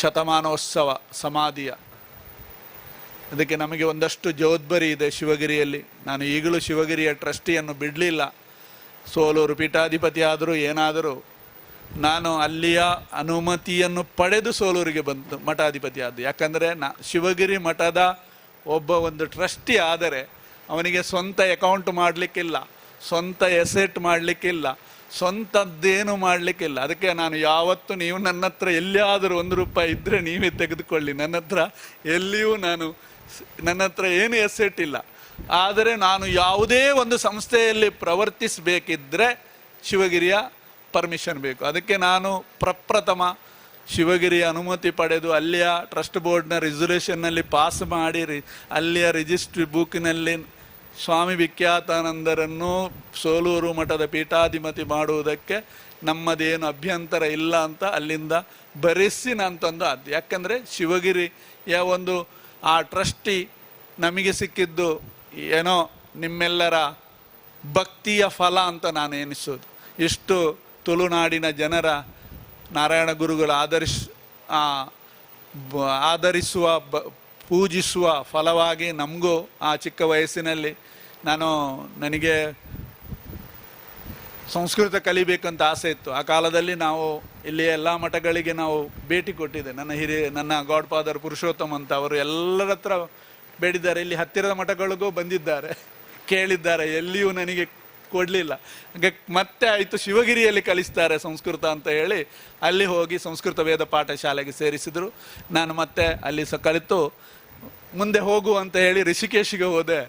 ಶತಮಾನೋತ್ಸವ ಸಮಾಧಿಯ. ಅದಕ್ಕೆ ನಮಗೆ ಒಂದಷ್ಟು ಜವಾಬ್ದಾರಿ ಇದೆ ಶಿವಗಿರಿಯಲ್ಲಿ. ನಾನು ಈಗಲೂ ಶಿವಗಿರಿಯ ಟ್ರಸ್ಟಿಯನ್ನು ಬಿಡಲಿಲ್ಲ. ಸೋಲೂರು ಪೀಠಾಧಿಪತಿ ಆದರೂ ಏನಾದರೂ ನಾನು ಅಲ್ಲಿಯ ಅನುಮತಿಯನ್ನು ಪಡೆದು ಸೋಲೂರಿಗೆ ಬಂದು ಮಠಾಧಿಪತಿ ಆದ. ಯಾಕಂದರೆ ಶಿವಗಿರಿ ಮಠದ ಒಂದು ಟ್ರಸ್ಟಿ ಆದರೆ ಅವನಿಗೆ ಸ್ವಂತ ಅಕೌಂಟ್ ಮಾಡಲಿಕ್ಕಿಲ್ಲ, ಸ್ವಂತ ಎಸೆಟ್ ಮಾಡಲಿಕ್ಕಿಲ್ಲ, ಸ್ವಂತದ್ದೇನು ಮಾಡಲಿಕ್ಕಿಲ್ಲ. ಅದಕ್ಕೆ ನಾನು ಯಾವತ್ತೂ, ನೀವು ನನ್ನ ಹತ್ರ ಎಲ್ಲಿಯಾದರೂ 1 ರೂಪಾಯಿ ಇದ್ದರೆ ನೀವೇ ತೆಗೆದುಕೊಳ್ಳಿ, ನನ್ನ ಹತ್ರ ಎಲ್ಲಿಯೂ ನನ್ನ ಹತ್ರ ಏನು ಎಸೆಟ್ ಇಲ್ಲ. ಆದರೆ ನಾನು ಯಾವುದೇ ಒಂದು ಸಂಸ್ಥೆಯಲ್ಲಿ ಪ್ರವರ್ತಿಸಬೇಕಿದ್ರೆ ಶಿವಗಿರಿಯ ಪರ್ಮಿಷನ್ ಬೇಕು. ಅದಕ್ಕೆ ನಾನು ಪ್ರಪ್ರಥಮ ಶಿವಗಿರಿಯ ಅನುಮತಿ ಪಡೆದು ಅಲ್ಲಿಯ ಟ್ರಸ್ಟ್ ಬೋರ್ಡ್ನ ರಿಸರ್ವೇಷನ್ನಲ್ಲಿ ಪಾಸ್ ಮಾಡಿ ಅಲ್ಲಿಯ ರಿಜಿಸ್ಟ್ರಿ ಬುಕ್ಕಿನಲ್ಲಿ ಸ್ವಾಮಿ ವಿಖ್ಯಾತಾನಂದರನ್ನು ಸೋಲೂರು ಮಠದ ಪೀಠಾಧಿಪತಿ ಮಾಡುವುದಕ್ಕೆ ನಮ್ಮದೇನು ಅಭ್ಯಂತರ ಇಲ್ಲ ಅಂತ ಅಲ್ಲಿಂದ ಬರೆಸಿ ನಾನು ತಂದು ಅದು. ಯಾಕಂದರೆ ಶಿವಗಿರಿಯ ಆ ಟ್ರಸ್ಟಿ ನಮಗೆ ಸಿಕ್ಕಿದ್ದು ಏನೋ ನಿಮ್ಮೆಲ್ಲರ ಭಕ್ತಿಯ ಫಲ ಅಂತ ನಾನು ಎನಿಸೋದು. ಇಷ್ಟು ತುಳುನಾಡಿನ ಜನರ ನಾರಾಯಣ ಗುರುಗಳು ಆಧರಿಸುವ ಪೂಜಿಸುವ ಫಲವಾಗಿ ನಮಗೂ ಆ ಚಿಕ್ಕ ವಯಸ್ಸಿನಲ್ಲಿ ನನಗೆ ಸಂಸ್ಕೃತ ಕಲಿಬೇಕಂತ ಆಸೆ ಇತ್ತು. ಆ ಕಾಲದಲ್ಲಿ ನಾವು ಇಲ್ಲಿ ಎಲ್ಲ ಮಠಗಳಿಗೆ ನಾವು ಭೇಟಿ ಕೊಟ್ಟಿದ್ದೆ. ನನ್ನ ಗಾಡ್ ಫಾದರ್ ಪುರುಷೋತ್ತಮ್ ಅಂತ ಅವರು ಎಲ್ಲರ ಹತ್ರ ಬೇಡಿದ್ದಾರೆ. ಇಲ್ಲಿ ಹತ್ತಿರದ ಮಠಗಳಿಗೂ ಬಂದಿದ್ದಾರೆ, ಕೇಳಿದ್ದಾರೆ, ಎಲ್ಲಿಯೂ ನನಗೆ ಕೊಡಲಿಲ್ಲ. ಹಾಗೆ ಮತ್ತೆ ಆಯಿತು ಶಿವಗಿರಿಯಲ್ಲಿ ಕಲಿಸ್ತಾರೆ ಸಂಸ್ಕೃತ ಅಂತ ಹೇಳಿ ಅಲ್ಲಿ ಹೋಗಿ ಸಂಸ್ಕೃತ ವೇದ ಪಾಠ ಶಾಲೆಗೆ ಸೇರಿಸಿದರು. ನಾನು ಮತ್ತೆ ಅಲ್ಲಿ ಕಲಿತು ಮುಂದೆ ಹೋಗು ಅಂತ ಹೇಳಿ ಋಷಿಕೇಶಿಗೆ ಹೋದೆ.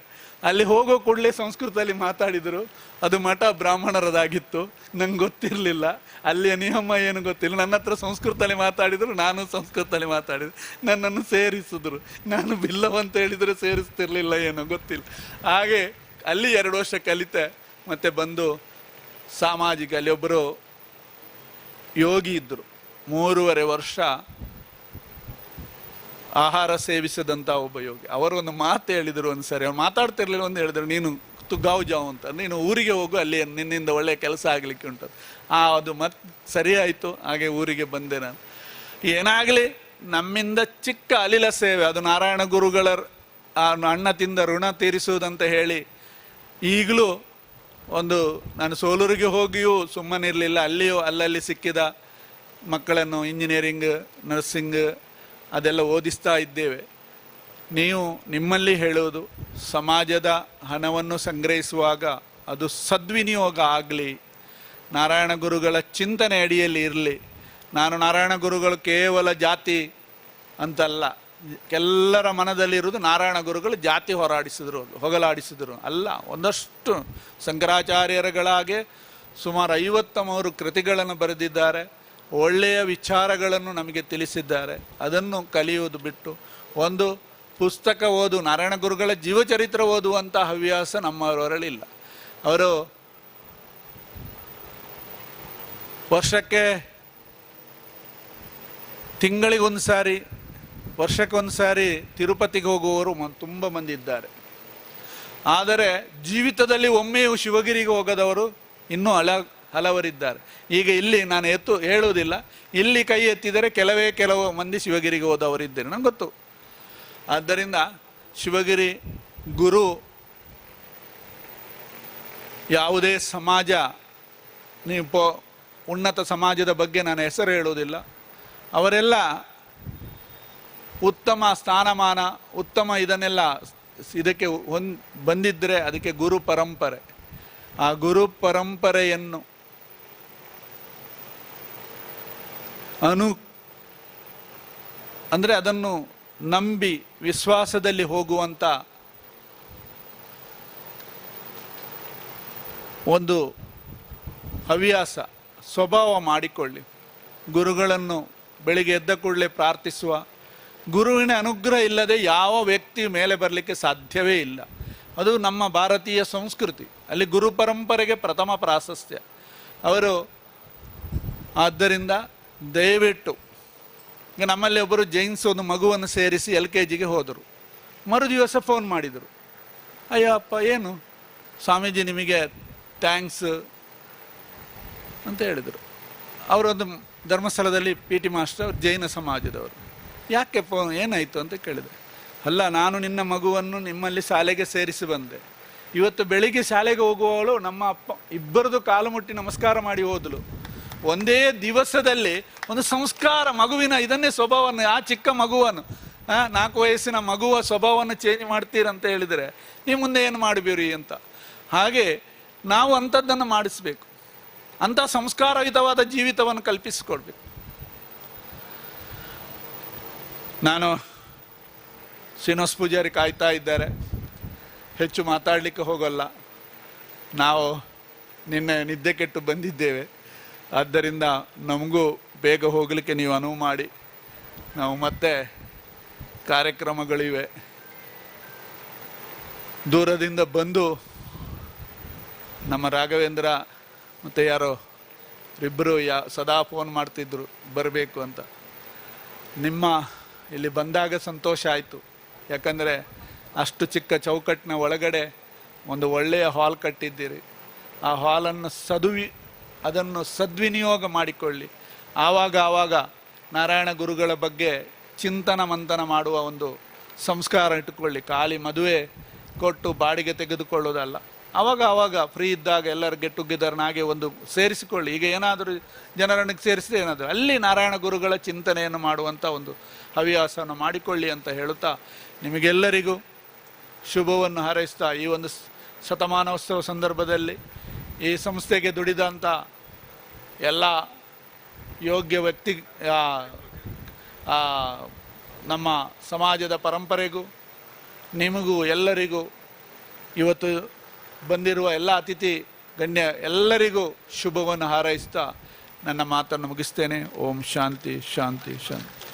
ಅಲ್ಲಿ ಹೋಗೋ ಕೂಡಲೇ ಸಂಸ್ಕೃತದಲ್ಲಿ ಮಾತಾಡಿದರು. ಅದು ಮಠ ಬ್ರಾಹ್ಮಣರದಾಗಿತ್ತು, ನಂಗೆ ಗೊತ್ತಿರಲಿಲ್ಲ, ಅಲ್ಲಿಯ ನಿಯಮ ಏನು ಗೊತ್ತಿಲ್ಲ. ನನ್ನ ಹತ್ರ ಸಂಸ್ಕೃತದಲ್ಲಿ ಮಾತಾಡಿದರು, ನಾನು ಸಂಸ್ಕೃತದಲ್ಲಿ ಮಾತಾಡಿದೆ. ನನ್ನನ್ನು ಸೇರಿಸಿದ್ರು. ನಾನು ಬಿಲ್ಲವಂತ ಹೇಳಿದರೆ ಸೇರಿಸ್ತಿರ್ಲಿಲ್ಲ, ಏನೋ ಗೊತ್ತಿಲ್ಲ. ಹಾಗೆ ಅಲ್ಲಿ 2 ವರ್ಷ ಕಲಿತೆ ಮತ್ತೆ ಬಂದು ಸಾಮಾಜಿಕ ಅಲ್ಲಿ ಒಬ್ಬರು ಯೋಗಿ ಇದ್ದರು, 3.5 ವರ್ಷ ಆಹಾರ ಸೇವಿಸದಂಥ ಒಬ್ಬ ಯೋಗಿ. ಅವರು ಒಂದು ಮಾತು ಹೇಳಿದರು ಒಂದ್ಸರಿ, ಅವ್ರು ಮಾತಾಡ್ತಿರ್ಲಿಲ್ಲ, ಒಂದು ಹೇಳಿದ್ರು, ನೀನು ತುಗಾವ್ ಜಾವ್ ಅಂತ, ನೀನು ಊರಿಗೆ ಹೋಗು, ಅಲ್ಲಿ ನಿನ್ನಿಂದ ಒಳ್ಳೆಯ ಕೆಲಸ ಆಗಲಿಕ್ಕೆ ಉಂಟು. ಅದು ಮತ್ತೆ ಸರಿ ಆಯಿತು, ಹಾಗೆ ಊರಿಗೆ ಬಂದೆ ನಾನು. ಏನಾಗಲಿ ನಮ್ಮಿಂದ ಚಿಕ್ಕ ಅಲಿಲ ಸೇವೆ, ಅದು ನಾರಾಯಣ ಗುರುಗಳ ಅಣ್ಣ ತಿಂದ ಋಣ ತೀರಿಸುವುದಂತ ಹೇಳಿ ಈಗಲೂ ಒಂದು ನಾನು ಸೋಲೂರಿಗೆ ಹೋಗಿಯೂ ಸುಮ್ಮನಿರಲಿಲ್ಲ. ಅಲ್ಲಿಯೂ ಅಲ್ಲಲ್ಲಿ ಸಿಕ್ಕಿದ ಮಕ್ಕಳನ್ನು ಇಂಜಿನಿಯರಿಂಗ್, ನರ್ಸಿಂಗ್ ಅದೆಲ್ಲ ಓದಿಸ್ತಾ ಇದ್ದೇವೆ. ನೀವು ನಿಮ್ಮಲ್ಲಿ ಹೇಳುವುದು, ಸಮಾಜದ ಹಣವನ್ನು ಸಂಗ್ರಹಿಸುವಾಗ ಅದು ಸದ್ವಿನಿಯೋಗ ಆಗಲಿ, ನಾರಾಯಣ ಗುರುಗಳ ಚಿಂತನೆ ಅಡಿಯಲ್ಲಿ ಇರಲಿ. ನಾನು ನಾರಾಯಣ ಗುರುಗಳು ಕೇವಲ ಜಾತಿ ಅಂತಲ್ಲ, ಎಲ್ಲರ ಮನದಲ್ಲಿರುವುದು ನಾರಾಯಣ ಗುರುಗಳು ಜಾತಿ ಹೊಗಲಾಡಿಸಿದರು ಅಲ್ಲ. ಒಂದಷ್ಟು ಶಂಕರಾಚಾರ್ಯರುಗಳಾಗೆ ಸುಮಾರು 53 ಕೃತಿಗಳನ್ನು ಬರೆದಿದ್ದಾರೆ, ಒಳ್ಳೆಯ ವಿಚಾರಗಳನ್ನು ನಮಗೆ ತಿಳಿಸಿದ್ದಾರೆ. ಅದನ್ನು ಕಲಿಯುವುದು ಬಿಟ್ಟು ಒಂದು ಪುಸ್ತಕ ಓದು, ನಾರಾಯಣ ಗುರುಗಳ ಜೀವಚರಿತ್ರ ಓದುವಂಥ ಹವ್ಯಾಸ ನಮ್ಮವರಲ್ಲಿಲ್ಲ. ಅವರು ವರ್ಷಕ್ಕೆ ತಿಂಗಳಿಗೊಂದು ಸಾರಿ, ವರ್ಷಕ್ಕೊಂದು ಸಾರಿ ತಿರುಪತಿಗೆ ಹೋಗುವವರು ತುಂಬ ಮಂದಿ ಇದ್ದಾರೆ. ಆದರೆ ಜೀವಿತದಲ್ಲಿ ಒಮ್ಮೆಯೂ ಶಿವಗಿರಿಗೆ ಹೋಗದವರು ಇನ್ನೂ ಹಲವರಿದ್ದಾರೆ. ಈಗ ಇಲ್ಲಿ ನಾನು ಹೇಳುವುದಿಲ್ಲ, ಇಲ್ಲಿ ಕೈ ಎತ್ತಿದರೆ ಕೆಲವು ಮಂದಿ ಶಿವಗಿರಿಗೆ ಹೋದವರಿದ್ದಾರೆ, ನಂಗೆ ಗೊತ್ತು. ಆದ್ದರಿಂದ ಶಿವಗಿರಿ ಗುರು ಯಾವುದೇ ಸಮಾಜ, ನೀವು ಉನ್ನತ ಸಮಾಜದ ಬಗ್ಗೆ ನಾನು ಹೆಸರು ಹೇಳುವುದಿಲ್ಲ, ಅವರೆಲ್ಲ ಉತ್ತಮ ಸ್ಥಾನಮಾನ, ಉತ್ತಮ ಇದನ್ನೆಲ್ಲ ಇದಕ್ಕೆ ಬಂದಿದ್ದರೆ ಅದಕ್ಕೆ ಗುರು ಪರಂಪರೆ. ಆ ಗುರು ಪರಂಪರೆಯನ್ನು ಅಂದರೆ ಅದನ್ನು ನಂಬಿ ವಿಶ್ವಾಸದಲ್ಲಿ ಹೋಗುವಂಥ ಒಂದು ಹವ್ಯಾಸ, ಸ್ವಭಾವ ಮಾಡಿಕೊಳ್ಳಿ. ಗುರುಗಳನ್ನು ಬೆಳಿಗ್ಗೆ ಎದ್ದ ಕೂಡಲೇ ಪ್ರಾರ್ಥಿಸುವ, ಗುರುವಿನ ಅನುಗ್ರಹ ಇಲ್ಲದೆ ಯಾವ ವ್ಯಕ್ತಿ ಮೇಲೆ ಬರಲಿಕ್ಕೆ ಸಾಧ್ಯವೇ ಇಲ್ಲ. ಅದು ನಮ್ಮ ಭಾರತೀಯ ಸಂಸ್ಕೃತಿ, ಅಲ್ಲಿ ಗುರು ಪರಂಪರೆಗೆ ಪ್ರಥಮ ಪ್ರಾಶಸ್ತ್ಯ ಅವರು. ಆದ್ದರಿಂದ ದಯವಿಟ್ಟು, ಈಗ ನಮ್ಮಲ್ಲಿ ಒಬ್ಬರು ಜೈನ್ಸ್ ಒಂದು ಮಗುವನ್ನು ಸೇರಿಸಿ LKGಗೆ ಹೋದರು. ಮರುದಿವಸ ಫೋನ್ ಮಾಡಿದರು, ಅಯ್ಯಪ್ಪ ಏನು ಸ್ವಾಮೀಜಿ ನಿಮಗೆ ಥ್ಯಾಂಕ್ಸ್ ಅಂತ ಹೇಳಿದರು. ಅವರೊಂದು ಧರ್ಮಸ್ಥಳದಲ್ಲಿ PT ಮಾಸ್ಟರ್, ಜೈನ ಸಮಾಜದವರು. ಯಾಕೆ ಫೋನ್ ಏನಾಯಿತು ಅಂತ ಕೇಳಿದೆ. ಅಲ್ಲ, ನಾನು ನಿನ್ನ ಮಗುವನ್ನು ನಿಮ್ಮಲ್ಲಿ ಶಾಲೆಗೆ ಸೇರಿಸಿ ಬಂದೆ. ಇವತ್ತು ಬೆಳಿಗ್ಗೆ ಶಾಲೆಗೆ ಹೋಗುವವಳು ನಮ್ಮ ಅಪ್ಪ ಇಬ್ಬರದು ಕಾಲು ಮುಟ್ಟಿ ನಮಸ್ಕಾರ ಮಾಡಿ ಹೋದಳು. ಒಂದೇ ದಿವಸದಲ್ಲಿ ಒಂದು ಸಂಸ್ಕಾರ, ಮಗುವಿನ ಇದನ್ನೇ ಸ್ವಭಾವವನ್ನು, ಆ ಚಿಕ್ಕ ಮಗುವನ್ನು, 4 ವಯಸ್ಸಿನ ಮಗುವ ಸ್ವಭಾವವನ್ನು ಚೇಂಜ್ ಮಾಡ್ತೀರಂತ ಹೇಳಿದರೆ ನೀವು ಮುಂದೆ ಏನು ಮಾಡಬೇರಿ ಅಂತ. ಹಾಗೆ ನಾವು ಅಂಥದ್ದನ್ನು ಮಾಡಿಸ್ಬೇಕು, ಅಂಥ ಸಂಸ್ಕಾರಯುತವಾದ ಜೀವಿತವನ್ನು ಕಲ್ಪಿಸಿಕೊಡ್ಬೇಕು. ನಾನು ಶ್ರೀನಿವಾಸ ಪೂಜಾರಿ ಕಾಯ್ತಾ ಇದ್ದಾರೆ, ಹೆಚ್ಚು ಮಾತಾಡಲಿಕ್ಕೆ ಹೋಗಲ್ಲ. ನಾವು ನಿನ್ನೆ ನಿದ್ದೆ ಕೆಟ್ಟು ಬಂದಿದ್ದೇವೆ, ಆದ್ದರಿಂದ ನಮಗೂ ಬೇಗ ಹೋಗಲಿಕ್ಕೆ ನೀವು ಅನುವು ಮಾಡಿ. ನಾವು ಮತ್ತೆ ಕಾರ್ಯಕ್ರಮಗಳಿವೆ. ದೂರದಿಂದ ಬಂದು ನಮ್ಮ ರಾಘವೇಂದ್ರ ಮತ್ತು ಯಾರೋ ಇಬ್ಬರು ಸದಾ ಫೋನ್ ಮಾಡ್ತಿದ್ರು ಬರಬೇಕು ಅಂತ. ನಿಮ್ಮ ಇಲ್ಲಿ ಬಂದಾಗ ಸಂತೋಷ ಆಯಿತು, ಯಾಕಂದರೆ ಅಷ್ಟು ಚಿಕ್ಕ ಚೌಕಟ್ಟಿನ ಒಳಗಡೆ ಒಂದು ಒಳ್ಳೆಯ ಹಾಲ್ ಕಟ್ಟಿದ್ದೀರಿ. ಆ ಹಾಲನ್ನು ಅದನ್ನು ಸದ್ವಿನಿಯೋಗ ಮಾಡಿಕೊಳ್ಳಿ. ಆವಾಗ ನಾರಾಯಣ ಗುರುಗಳ ಬಗ್ಗೆ ಚಿಂತನ ಮಂಥನ ಮಾಡುವ ಒಂದು ಸಂಸ್ಕಾರ ಇಟ್ಟುಕೊಳ್ಳಿ. ಖಾಲಿ ಮದುವೆ ಕೊಟ್ಟು ಬಾಡಿಗೆ ತೆಗೆದುಕೊಳ್ಳೋದಲ್ಲ. ಆವಾಗ ಫ್ರೀ ಇದ್ದಾಗ ಎಲ್ಲರ ಗೆಟ್ ಟುಗೆದರ್ನಾಗೆ ಒಂದು ಸೇರಿಸಿಕೊಳ್ಳಿ. ಈಗ ಏನಾದರೂ ಜನರನ್ನು ಸೇರಿಸಿದೆ ಏನಾದರೂ ಅಲ್ಲಿ ನಾರಾಯಣ ಗುರುಗಳ ಚಿಂತನೆಯನ್ನು ಮಾಡುವಂಥ ಒಂದು ಹವ್ಯಾಸವನ್ನು ಮಾಡಿಕೊಳ್ಳಿ ಅಂತ ಹೇಳುತ್ತಾ ನಿಮಗೆಲ್ಲರಿಗೂ ಶುಭವನ್ನು ಹಾರೈಸ್ತಾ, ಈ ಒಂದು ಶತಮಾನೋತ್ಸವ ಸಂದರ್ಭದಲ್ಲಿ ಈ ಸಂಸ್ಥೆಗೆ ದುಡಿದಂಥ ಎಲ್ಲ ಯೋಗ್ಯ ವ್ಯಕ್ತಿ, ನಮ್ಮ ಸಮಾಜದ ಪರಂಪರೆಗೂ ನಿಮಗೂ ಎಲ್ಲರಿಗೂ, ಇವತ್ತು ಬಂದಿರುವ ಎಲ್ಲ ಅತಿಥಿ ಗಣ್ಯ ಎಲ್ಲರಿಗೂ ಶುಭವನ್ನು ಹಾರೈಸ್ತಾ ನನ್ನ ಮಾತನ್ನು ಮುಗಿಸ್ತೇನೆ. ಓಂ ಶಾಂತಿ ಶಾಂತಿ ಶಾಂತಿ.